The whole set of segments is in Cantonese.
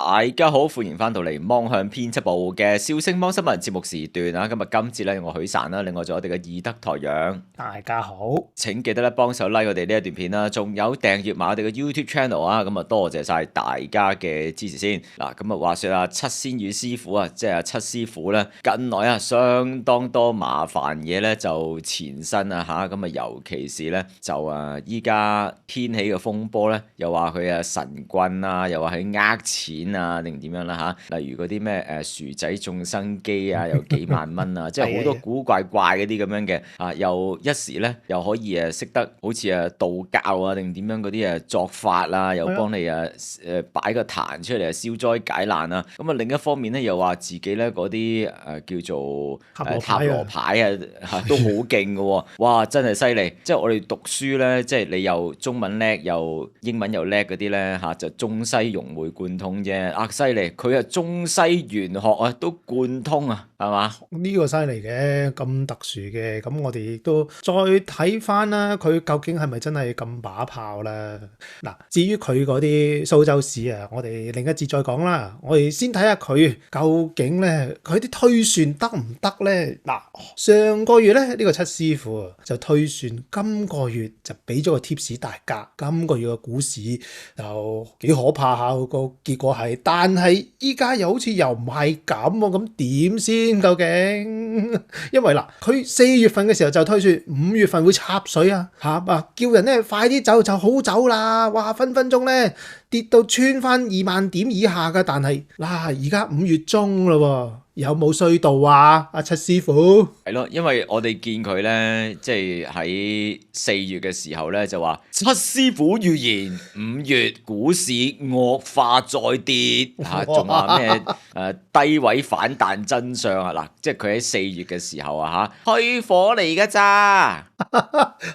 大家好，歡迎翻到嚟望向編輯部嘅笑聲芒新聞節目時段啊！今節咧我許散啦，另外仲有我哋嘅義德台陽，大家好，請記得咧幫手 like 我哋呢一段片啦，仲有訂閱埋我哋嘅 YouTube channel 啊！咁啊多謝晒大家嘅支持先嗱。咁啊話說啊，七仙羽師傅啊，即係七師傅咧，近來啊相當多麻煩嘢咧就纏身啊吓，咁啊尤其是咧就依家天起嘅風波咧，又話佢神棍啊，又話佢呃錢啊定點樣啦吓，例如嗰啲咩薯仔種生機啊，有幾萬蚊啊，即係好多古怪怪嗰啲咁樣嘅啊，又一時咧又可以識得好似道教啊定點樣嗰啲作法啊，又幫你擺個壇出嚟消災解難啊，咁啊另一方面咧又話自己咧嗰啲叫做塔羅牌啊都好勁嘅喎，哇真係犀利！即係我哋讀書咧，即係你又中文叻又英文又叻嗰啲咧嚇，就中西融會貫通啫。犀利！佢中西玄學啊都貫通啊，係嘛？呢個犀利嘅，咁特殊嘅，咁我哋亦都再睇翻啦，佢究竟係咪真係咁把炮啦？嗱，至於佢嗰啲蘇州市啊，我哋另一節再講啦。我哋先睇下佢究竟咧，佢啲推算得唔得咧？嗱，上個月咧呢個七師傅就推算今個月就俾咗個 tips 大家，今個月嘅股市就幾可怕下，個結果係，但係依家又好似又唔係咁喎，咁點先究竟？因為嗱，佢4月份嘅時候就推算5月份會插水啊，叫人咧快啲走就好走啦，哇分分鐘咧跌到穿翻2萬點以下噶，但係嗱而家5月中啦喎。有冇衰到啊？阿七師傅係咯，因為我哋見佢咧，即係喺4月嘅時候咧，就話七師傅預言5月股市惡化再跌嚇，仲話咩低位反彈真相啊！嗱，即係佢喺4月嘅時候啊嚇，虛火嚟㗎咋？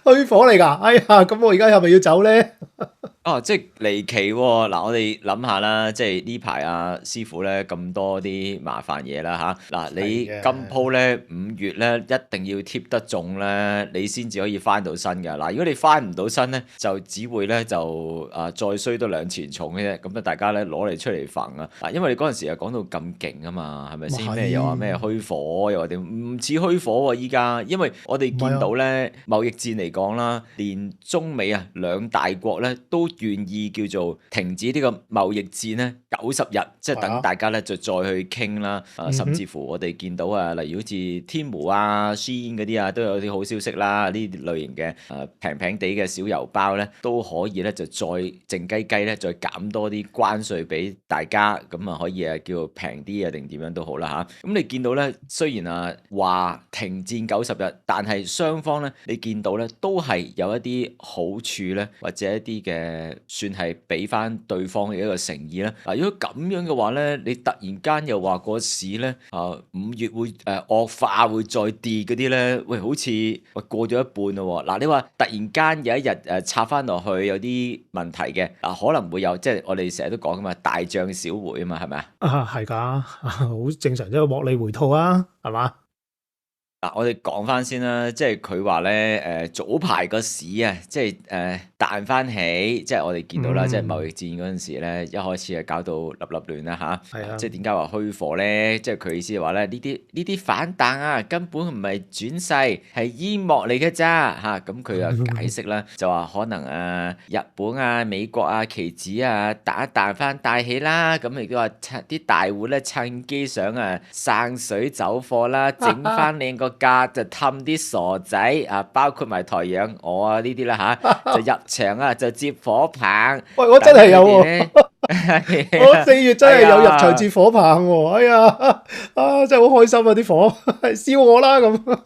虛火嚟㗎？哎呀，咁我而家係咪要走咧？即係離奇喎！嗱，我哋諗下啦，即係呢排師傅咧咁多啲麻煩嘢啦嚇。嗱，你今鋪咧5月咧一定要貼得中咧，你先至可以翻到身㗎。嗱，如果你翻唔到身咧，就只會咧就再衰多兩錢重嘅啫。咁大家咧攞嚟出嚟揈啊！嗱，因為你嗰陣時講到咁勁啊嘛，係咪先？咩又話咩虛火，又話點？唔似虛火喎依家，因為我哋見到咧貿易戰嚟講啦，連中美兩大國咧都願意叫做停止呢個貿易戰咧90日，即係等大家咧就再去傾啦。甚至乎我哋見到例如好似天貓Shein 嗰啲都有啲好消息啦。呢類型嘅平平地嘅小郵包咧都可以咧就再靜雞雞咧再減多啲關稅俾大家，咁可以叫做平啲定點樣都好啦嚇。咁你見到咧雖然話停戰90日，但係雙方咧你見到咧都係有一啲好處咧，或者一啲嘅算係俾翻對方嘅一個誠意啦。嗱，如果咁樣嘅話咧，你突然間又話個市咧5月會惡化會再跌嗰啲咧，喂好似過咗一半咯喎。嗱，你話突然間有一日插翻落去有啲問題嘅可能會有，即係我哋成日都講噶嘛，大漲小回啊嘛，係咪啊？係㗎，好正常，即係獲利回吐啊，係嘛？嗱，我哋講翻先啦，即係佢話咧，早排個市即係彈翻起，即係我哋見到啦，即係貿易戰嗰陣時咧，一開始搞到立立亂啦嚇，即係點解話虛火咧？即係佢意思係話咧，呢啲反彈根本唔係轉勢，係煙幕嚟嘅咋嚇。咁佢又解釋啦，就話可能日本美國期指彈一彈翻大起啦，咁亦都話啲大戶咧趁機想散水走貨啦，整翻靚個價就氹啲傻仔包括埋台陽我呢啲啦就入場就接火棒。喂，我真係有喎，我4月真係有入場接火棒喎，哎呀，真係好開心啊！啲火燒我啦咁。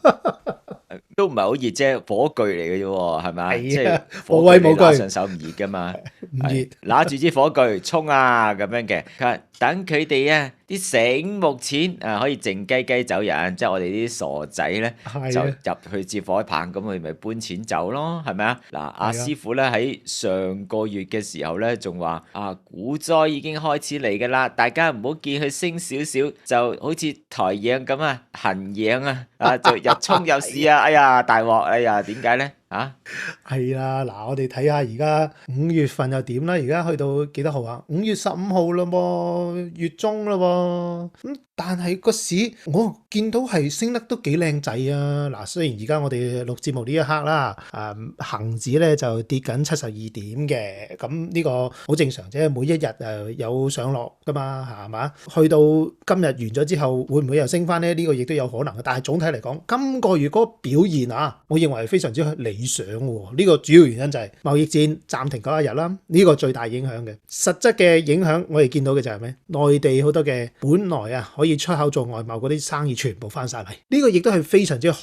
都唔係好熱啫，火炬嚟嘅啫喎，係咪？即係無畏無懼，上手唔熱噶嘛，唔熱，拿住支火炬衝咁樣嘅。佢話等佢哋啲醒目錢可以靜雞雞走人，即係我哋啲傻仔咧就入去接火棒，咁佢咪搬錢走咯，係咪啊？嗱，阿師傅咧喺上個月嘅時候咧仲話股災已經開始嚟㗎啦，大家唔好見佢升少少就好似台陽咁行陽就日衝入市哎呀大鑊，哎呀點解咧？啊？係啦，嗱，我哋睇下而家5月份又點啦？而家去到幾多號啊？5月15號啦喎，月中啦喎。但係個市我見到係升得都幾靚仔啊！嗱，雖然而家我哋錄節目呢一刻啦，恆指咧就跌緊72點嘅，咁呢個好正常啫。每一日有上落噶嘛，係嘛？去到今日完咗之後，會唔會又升翻咧？呢個亦都有可能嘅。但係總體嚟講，今個月嗰個表現啊，我認為係非常之理想喎。呢個主要原因就係貿易戰暫停嗰一日啦，呢個最大影響嘅。實質嘅影響，我哋見到嘅就係咩？內地好多嘅本來啊可以出口做外貿嗰啲生意全部翻晒嚟，呢個亦都係非常之好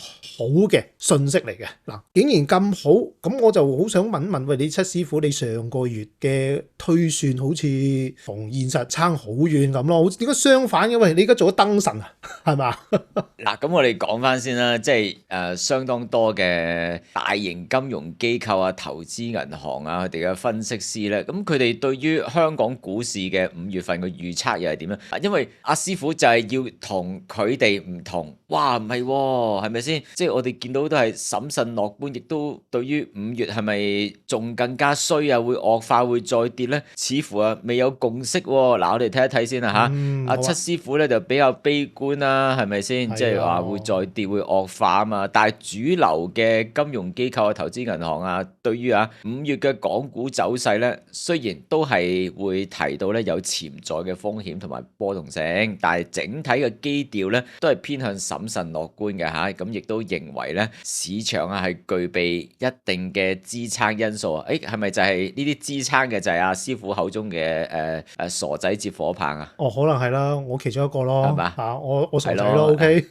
嘅信息嚟嘅。嗱，竟然咁好，咁我就好想問問，喂，你七師傅，你上個月嘅推算好似同現實差好遠咁咯，好似點解相反嘅？喂，你而家做咗燈神啊，係嘛？嗱，咁我哋講翻先啦，即係相當多嘅大型金融機構啊、投資銀行啊，佢哋嘅分析師咧，咁佢哋對於香港股市嘅5月份嘅預測又係點咧？因為阿師傅就係要同佢哋唔同，哇，唔係喎，係咪先？即係我哋見到都係審慎樂觀，亦都對於5月係咪仲更加衰啊？會惡化會再跌咧？似乎未有共識喎。嗱，我哋睇一睇先啦嚇。阿七師傅咧就比較悲觀啦，係咪先？即係話會再跌會惡化啊嘛。但係主流嘅金融機構啊、投資銀行啊，對於5月嘅港股走勢咧，雖然都係會提到咧有潛在嘅風險同埋波動性，但係整體嘅基調咧都係偏向審慎樂觀嘅嚇。咁亦都認為咧市場係具備一定嘅支撐因素啊。係咪就係呢啲支撐嘅就係阿師傅口中嘅傻仔接火棒啊？哦，可能係啦，我其中一個咯，係嘛？我傻仔咯，OK。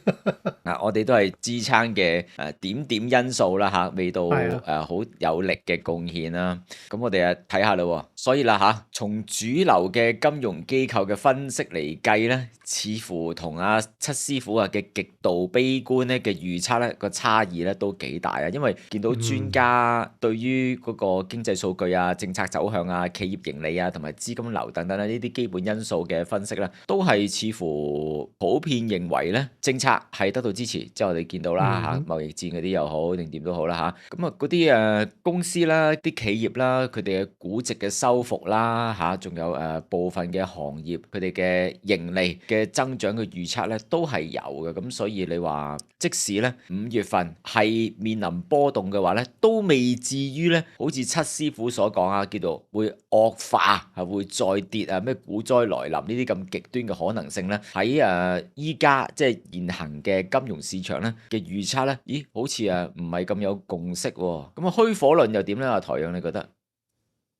我哋都係支撐嘅點因素啦嚇，未到好有力嘅貢獻啦。咁我哋睇下啦，所以啦嚇，從主流嘅金融機構嘅分析嚟計咧，似乎同阿七師傅嘅極度悲觀咧嘅預測咧個差異咧都幾大啊。因為見到專家對於嗰個經濟數據啊、政策走向啊、企業盈利啊同埋資金流等等咧呢啲基本因素嘅分析咧，都係似乎普遍認為咧政策係得到支持。即係我哋見到啦嚇，貿易戰嗰啲又好定點都好啦嚇。咁嗰啲公司啦、啲企業啦，佢哋嘅估值嘅修復啦嚇，仲有部分嘅行業佢哋嘅盈利嘅增長嘅預測咧都係有嘅。咁所以你話即使咧5月份係面臨波動嘅話咧，都未至於咧好似七師傅所講啊，叫做會惡化係會再跌啊，咩股災來臨呢啲咁極端嘅可能性咧，喺依家即係現行嘅金融市場咧嘅預測咧，咦好似唔係咁有共識喎。咁虛火論又點咧？阿台陽你覺得？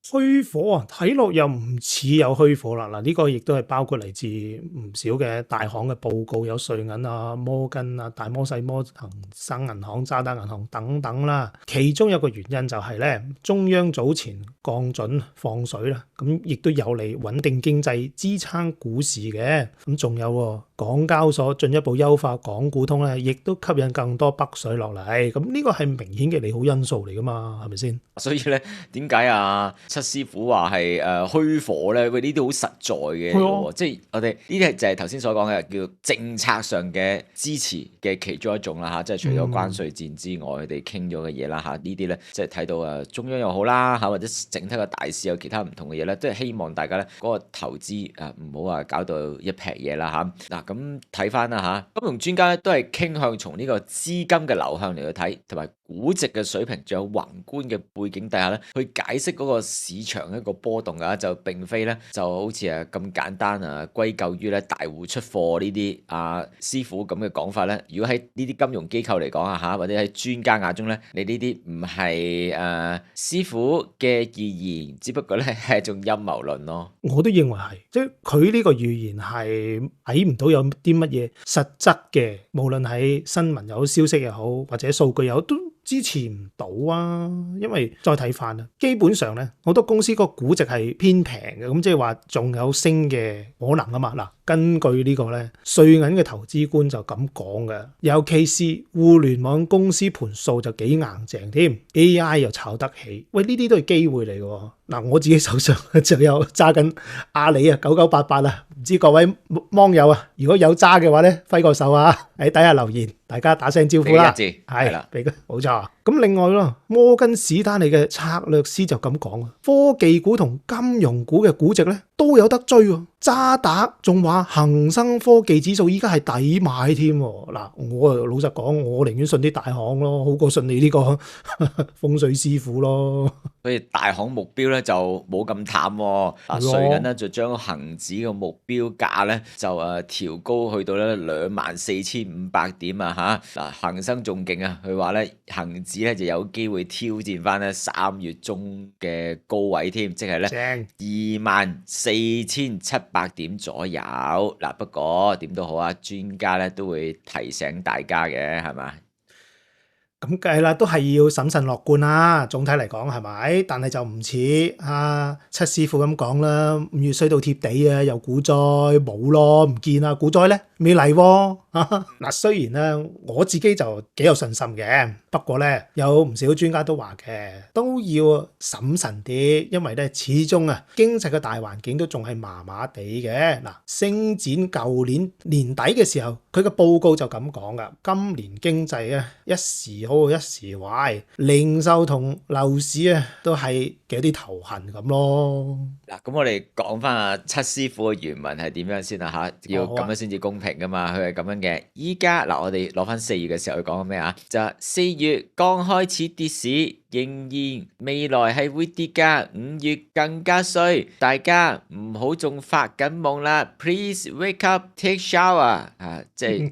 虛火啊，睇落又唔似有虛火啦。嗱，呢個亦都係包括嚟自唔少嘅大行嘅報告，有瑞銀啊、摩根啊、大摩、細摩、恒生銀行、渣打銀行等等啦。其中有個原因就係咧，中央早前降準放水啦，咁亦都有利穩定經濟、支撐股市嘅。咁仲有港交所進一步優化港股通咧，亦都吸引更多北水落嚟。咁呢個係明顯嘅利好因素嚟噶嘛，係咪先？所以咧，點解七師傅話係虛火咧？喂，呢啲好實在嘅喎，即係我哋呢啲就係頭先所講嘅叫政策上嘅支持嘅其中一種啦嚇，即係除咗關稅戰之外，佢哋傾咗嘅嘢啦嚇，呢啲咧即係睇到中央又好啦嚇，或者整體嘅大市有其他唔同嘅嘢咧，都係希望大家咧嗰個投資唔好話搞到一撇嘢啦嚇。嗱咁睇翻啦嚇，金融專家咧都係傾向從呢個資金嘅流向嚟去睇，同埋估值嘅水平，仲有宏觀嘅背景底下咧，去解釋嗰個市場一個波動啊，就並非咧就好似咁簡單歸咎於咧大戶出貨呢啲師傅咁嘅講法咧。如果喺呢啲金融機構嚟講嚇，或者喺專家眼中咧，你呢啲唔係師傅嘅預言，只不過咧係一種陰謀論咯。我都認為係，即係佢呢個預言係睇唔到有啲乜嘢實質嘅，無論喺新聞又好、消息又好，或者數據又好，都支持唔到啊。因為再睇翻啊，基本上咧好多公司個估值係偏平嘅，咁即係話仲有升嘅可能啊嘛。嗱，根據呢個咧，瑞銀嘅投資官就咁講嘅，尤其是互聯網公司盤數就幾硬淨添，AI 又炒得起，喂，呢啲都係機會嚟嘅。嗱，我自己手上就有揸緊阿里啊9988啊，唔知各位網友啊，如果有揸嘅話咧，揮個手啊，喺底下留言，大家打聲招呼啦。係啦，俾個冇錯。咁另外咯，摩根史丹利嘅策略師就咁講啊，科技股同金融股嘅估值咧都有得追喎。渣打仲話恒生科技指數依家係抵買添。嗱，我啊老實講，我寧願信啲大行咯，好過信你呢個風水師傅咯。所以大行目標咧就冇咁淡喎。瑞銀咧就將恒指嘅目標價咧就調高去到咧24,500點啊嚇。嗱，恒生仲勁啊，佢話咧恒指咧就有機會挑戰翻咧3月中嘅高位添，即係咧24,700點左右。嗱，不過點都好啊，專家咧都會提醒大家嘅，係嘛？咁計啦，都係要審慎樂觀啦。總體嚟講係咪？但係就唔似阿七師傅咁講啦，5月衰到貼地啊，又股災冇咯，唔見啦，股災咧未嚟喎。嗱，雖然咧我自己就幾有信心嘅，不過咧有唔少專家都話嘅，都要審慎啲，因為咧始終啊經濟嘅大環境都仲係麻麻地嘅。嗱，星展舊年年底嘅時候，佢嘅報告就咁講噶，今年經濟啊一時好一時壞，零售同樓市啊都係有啲頭痕咁咯。嗱，咁我哋講翻阿七師傅嘅原文係點樣先啊嚇？要咁樣先至公平噶嘛，佢係咁樣嘅。依家嗱，我哋攞翻4月嘅時候，佢講緊咩啊？就4月剛開始跌市，仍然未來係會跌㗎，5月更加衰，大家唔好仲發緊夢啦。Please wake up, take shower 即係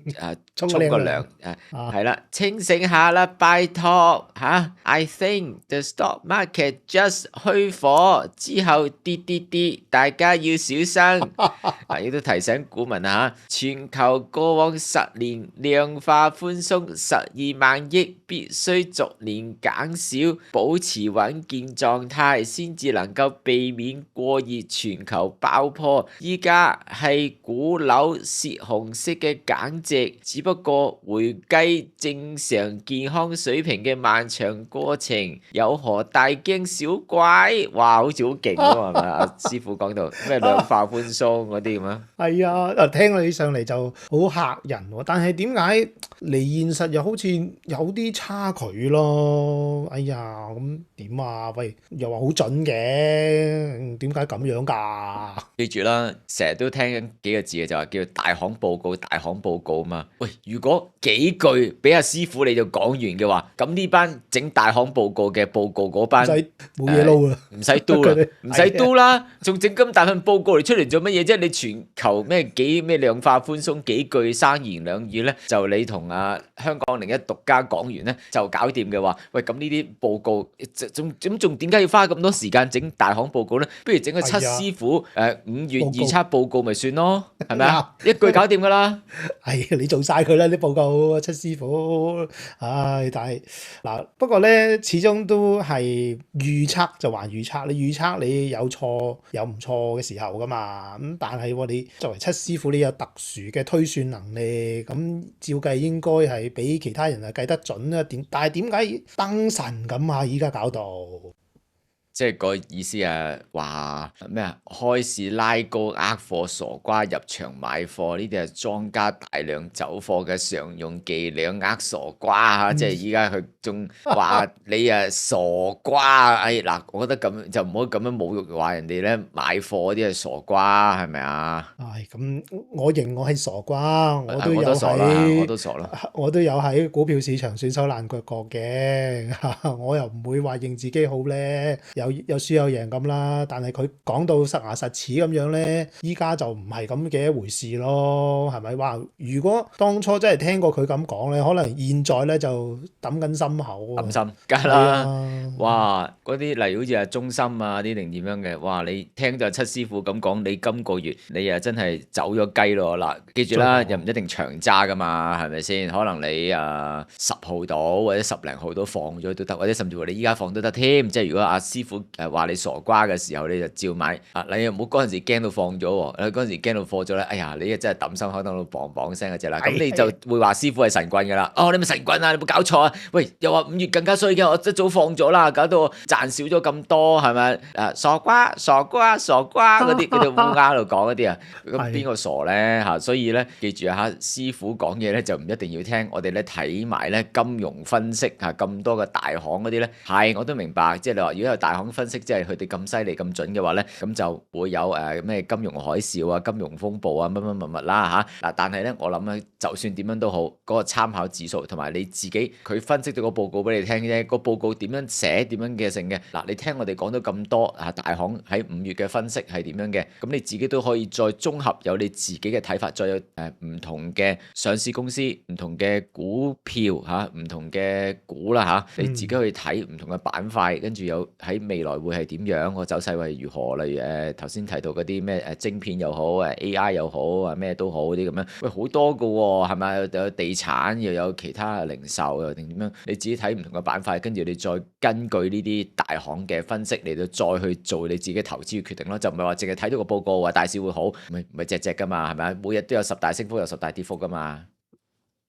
沖個涼係啦，清醒下啦，拜託嚇。I think the stock market just 虛火，之後跌，大家要小心。亦都提醒股民啊，全球過往10年量化寬鬆12萬億，必須逐年減少，保持穩健狀態，先至能夠避免過熱全球爆破。依家係股樓洩洪式嘅減值，只不過回歸正常健康水平嘅漫長過程，有何大驚小怪？哇，好似好勁喎，係咪啊？師傅講到咩量化寬鬆嗰啲咁啊？係啊，聽起上嚟就好嚇人喎，但係點解離現實又好似有啲差距咯？哎呀，咁點啊？喂，又話好準嘅，點解咁樣㗎？記住啦，成日都聽緊幾個字嘅，就話叫大行報告，大行報告嘛。喂，如果幾句俾阿師傅你就講完嘅話，咁呢班整大行報告嘅報告嗰班冇嘢撈啦，唔使 do 啦，唔使 do 啦，仲整咁大份報告嚟出嚟做乜嘢啫？你全球咩量化寬鬆幾句三言兩語咧，就你同香港01獨家講完咧就搞掂嘅話，喂，咁呢啲報告仲點解要花咁多時間整大行報告咧？不如整個七師傅5月預測報告咪算咯，係咪啊？一句搞掂噶啦。係你做晒佢啦啲報告，七師傅。唉，但係嗱，不過咧始終都係預測就還預測，你預測你有錯有唔錯嘅時候噶嘛。咁但係你作為七師傅，你有特殊嘅推算能力，咁照計應該係比其他人計得準啦。但係點解燈神咁啊？依家搞到？即係個意思話咩啊？開市拉高呃貨傻瓜入場買貨，呢啲係莊家大量走貨嘅常用伎倆呃傻瓜嚇。即係依家佢仲話你傻瓜，哎嗱，我覺得咁就唔好咁樣侮辱話人哋咧買貨嗰啲係傻瓜，係咪啊？唉，咁我認我係傻瓜，我都傻啦，我都有喺股票市場損手爛腳過嘅，我又唔會話認自己好咧。有輸有贏咁啦，但係佢講到實牙實齒咁樣咧，依家就唔係咁嘅一回事咯，係咪？哇！如果當初真係聽過佢咁講咧，可能現在咧就揼緊心口。揼心，梗係啦！哇，嗰啲例如好似中心啲定點樣嘅，哇！你聽就七師傅咁講，你今個月你真係走咗雞咯嗱！記住啦，又唔一定長揸噶嘛，係咪先？可能你10號到或者10零號都放咗都得，或者甚至乎你依家放都得添。即係如果阿師傅傅話你傻瓜嘅時候，你就照買啊！你又唔好嗰陣時驚到放咗喎，你嗰陣時驚到放咗咧，哎呀你真係揼心口揼到砰砰聲嗰隻啦，咁你就會話師傅係神棍㗎啦。哦，你咪神棍啊！你冇搞錯啊！喂，又話5月更加衰嘅，我一早放咗啦，搞到我賺少咗咁多係咪？傻瓜傻瓜傻瓜嗰啲烏鴉度講嗰啲啊，咁邊個傻咧嚇？所以咧記住啊嚇，師傅講嘢咧就唔一定要聽，我哋咧睇埋咧金融分析嚇，咁多嘅大行嗰啲咧係我都明白，即係你話如果有大行分析，即係佢哋咁犀利咁準嘅話咧，咁就會有咩金融海嘯啊、金融風暴啊乜乜乜乜啦嚇嗱。但係咧我諗咧，就算點樣都好，嗰個參考指數同埋你自己佢分析到個報告俾你聽啫，個報告點樣寫點樣嘅性嘅嗱，你聽我哋講到咁多啊，大行喺5月嘅分析係點樣嘅，咁你自己都可以再綜合有你自己嘅睇法，再有唔同嘅上市公司、唔同嘅股票嚇、唔同嘅股啦嚇，你自己去睇唔同嘅板塊，跟住有喺未來會係點樣個走勢會係如何？例如頭先提到嗰啲咩晶片又好AI 又好啊咩都好啲咁樣，喂好多㗎喎，係咪有地產又有其他零售又定點樣？你自己睇唔同嘅板塊，跟住你再根據呢啲大行嘅分析嚟到再去做你自己投資嘅決定咯，就唔係話淨係睇到個報告話大市會好，唔係隻隻㗎嘛，係咪？每日都有10大升幅有10大跌幅㗎嘛。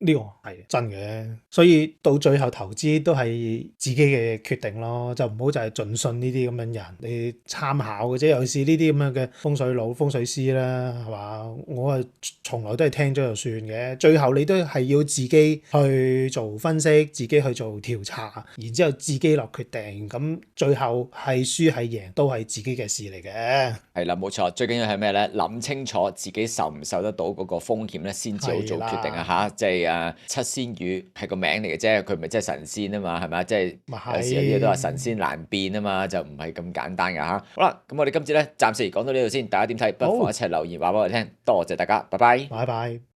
呢個係真嘅，所以到最後投資都係自己嘅決定咯，就唔好就係盡信呢啲咁樣人，你參考嘅啫。尤其是呢啲咁樣嘅風水佬、風水師啦，係嘛？我從來都係聽咗就算嘅，最後你都係要自己去做分析，自己去做調查，然之後自己落決定。咁最後係輸係贏都係自己嘅事嚟嘅。係啦，冇錯，最緊要係咩咧？諗清楚自己受唔受得到嗰個風險咧，先至好做決定啊！嚇，即係七仙魚係個名嚟嘅啫，佢唔係真係神仙啊嘛，係咪？即係有時有啲嘢都話神仙難變啊嘛，就唔係咁簡單㗎嚇。好啦，咁我哋今次咧暫時講到呢度先，大家點睇？不妨一齊留言話俾我哋聽，多謝大家，拜拜。拜拜。